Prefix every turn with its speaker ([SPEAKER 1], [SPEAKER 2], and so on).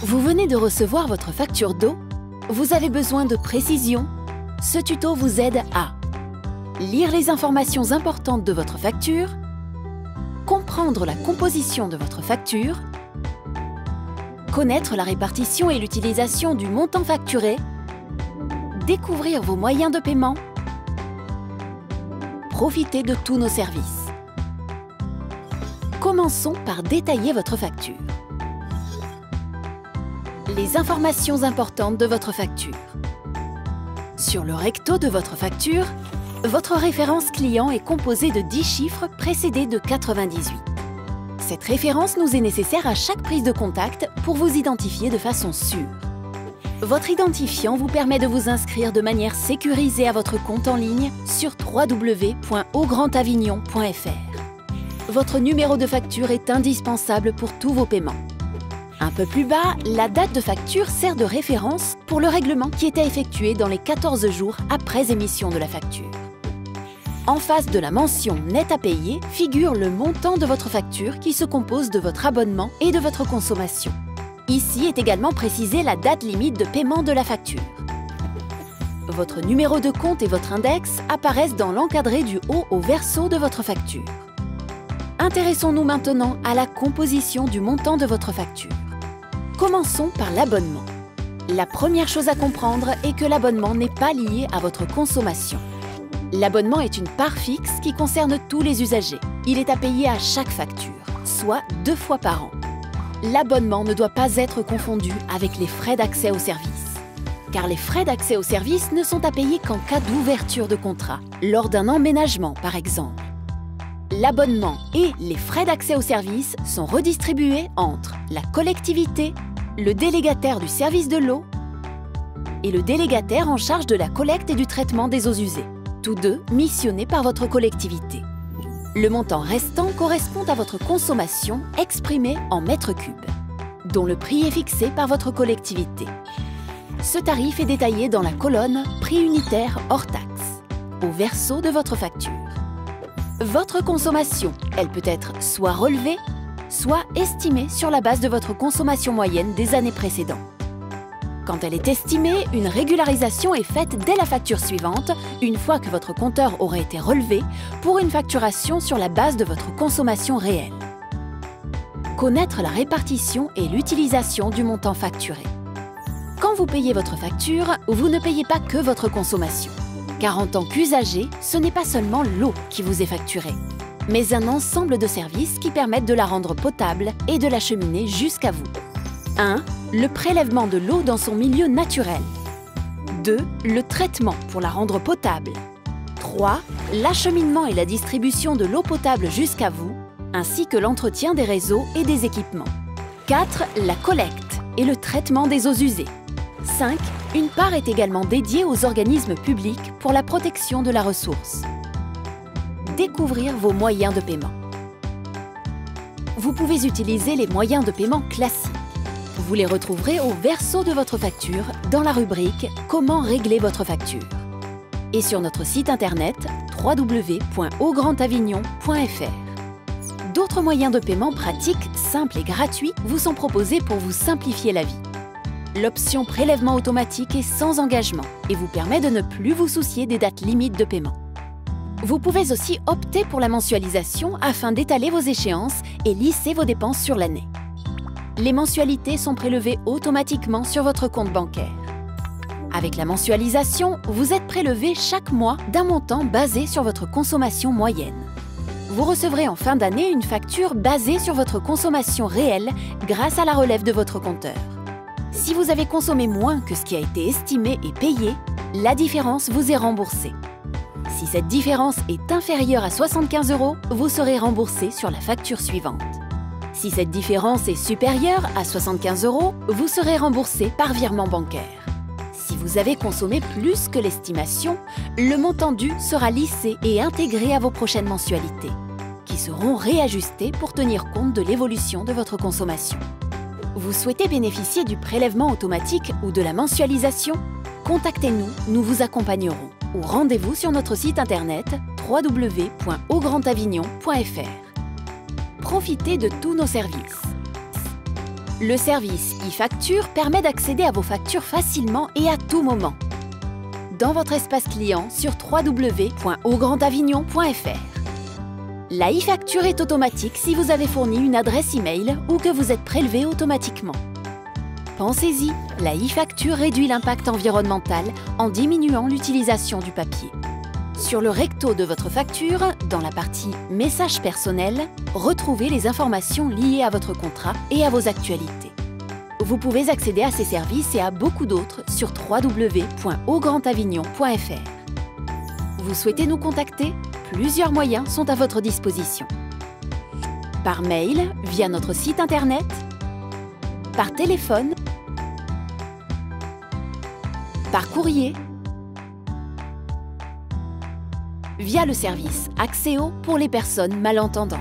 [SPEAKER 1] Vous venez de recevoir votre facture d'eau? Vous avez besoin de précision? Ce tuto vous aide à lire les informations importantes de votre facture, comprendre la composition de votre facture, connaître la répartition et l'utilisation du montant facturé, découvrir vos moyens de paiement, profiter de tous nos services. Commençons par détailler votre facture. Les informations importantes de votre facture. Sur le recto de votre facture, votre référence client est composée de 10 chiffres précédés de 98. Cette référence nous est nécessaire à chaque prise de contact pour vous identifier de façon sûre. Votre identifiant vous permet de vous inscrire de manière sécurisée à votre compte en ligne sur www.augrandavignon.fr. Votre numéro de facture est indispensable pour tous vos paiements. Un peu plus bas, la date de facture sert de référence pour le règlement qui était effectué dans les 14 jours après émission de la facture. En face de la mention « Net à payer » figure le montant de votre facture qui se compose de votre abonnement et de votre consommation. Ici est également précisée la date limite de paiement de la facture. Votre numéro de compte et votre index apparaissent dans l'encadré du haut au verso de votre facture. Intéressons-nous maintenant à la composition du montant de votre facture. Commençons par l'abonnement. La première chose à comprendre est que l'abonnement n'est pas lié à votre consommation. L'abonnement est une part fixe qui concerne tous les usagers. Il est à payer à chaque facture, soit 2 fois par an. L'abonnement ne doit pas être confondu avec les frais d'accès au service. Car les frais d'accès au service ne sont à payer qu'en cas d'ouverture de contrat, lors d'un emménagement par exemple. L'abonnement et les frais d'accès au service sont redistribués entre la collectivité, le délégataire du service de l'eau et le délégataire en charge de la collecte et du traitement des eaux usées, tous deux missionnés par votre collectivité. Le montant restant correspond à votre consommation exprimée en mètres cubes, dont le prix est fixé par votre collectivité. Ce tarif est détaillé dans la colonne « Prix unitaire hors taxe » au verso de votre facture. Votre consommation, elle peut être soit relevée, soit estimée sur la base de votre consommation moyenne des années précédentes. Quand elle est estimée, une régularisation est faite dès la facture suivante, une fois que votre compteur aura été relevé, pour une facturation sur la base de votre consommation réelle. Connaître la répartition et l'utilisation du montant facturé. Quand vous payez votre facture, vous ne payez pas que votre consommation. Car en tant qu'usager, ce n'est pas seulement l'eau qui vous est facturée, mais un ensemble de services qui permettent de la rendre potable et de l'acheminer jusqu'à vous. 1. Le prélèvement de l'eau dans son milieu naturel. 2. Le traitement pour la rendre potable. 3. L'acheminement et la distribution de l'eau potable jusqu'à vous, ainsi que l'entretien des réseaux et des équipements. 4. La collecte et le traitement des eaux usées. 5. Une part est également dédiée aux organismes publics pour la protection de la ressource. Découvrir vos moyens de paiement. Vous pouvez utiliser les moyens de paiement classiques. Vous les retrouverez au verso de votre facture dans la rubrique « Comment régler votre facture » et sur notre site internet www.augrandavignon.fr. D'autres moyens de paiement pratiques, simples et gratuits vous sont proposés pour vous simplifier la vie. L'option prélèvement automatique est sans engagement et vous permet de ne plus vous soucier des dates limites de paiement. Vous pouvez aussi opter pour la mensualisation afin d'étaler vos échéances et lisser vos dépenses sur l'année. Les mensualités sont prélevées automatiquement sur votre compte bancaire. Avec la mensualisation, vous êtes prélevé chaque mois d'un montant basé sur votre consommation moyenne. Vous recevrez en fin d'année une facture basée sur votre consommation réelle grâce à la relève de votre compteur. Si vous avez consommé moins que ce qui a été estimé et payé, la différence vous est remboursée. Si cette différence est inférieure à 75 €, vous serez remboursé sur la facture suivante. Si cette différence est supérieure à 75 €, vous serez remboursé par virement bancaire. Si vous avez consommé plus que l'estimation, le montant dû sera lissé et intégré à vos prochaines mensualités, qui seront réajustées pour tenir compte de l'évolution de votre consommation. Vous souhaitez bénéficier du prélèvement automatique ou de la mensualisation? Contactez-nous, nous vous accompagnerons. Ou rendez-vous sur notre site internet www.augrandavignon.fr. Profitez de tous nos services. Le service e-facture permet d'accéder à vos factures facilement et à tout moment. Dans votre espace client sur www.augrandavignon.fr. La e-facture est automatique si vous avez fourni une adresse e-mail ou que vous êtes prélevé automatiquement. Pensez-y, la e-facture réduit l'impact environnemental en diminuant l'utilisation du papier. Sur le recto de votre facture, dans la partie « Messages personnels », retrouvez les informations liées à votre contrat et à vos actualités. Vous pouvez accéder à ces services et à beaucoup d'autres sur www.augrandavignon.fr. Vous souhaitez nous contacter? Plusieurs moyens sont à votre disposition. Par mail, via notre site internet, par téléphone, par courrier, via le service Axéo pour les personnes malentendantes.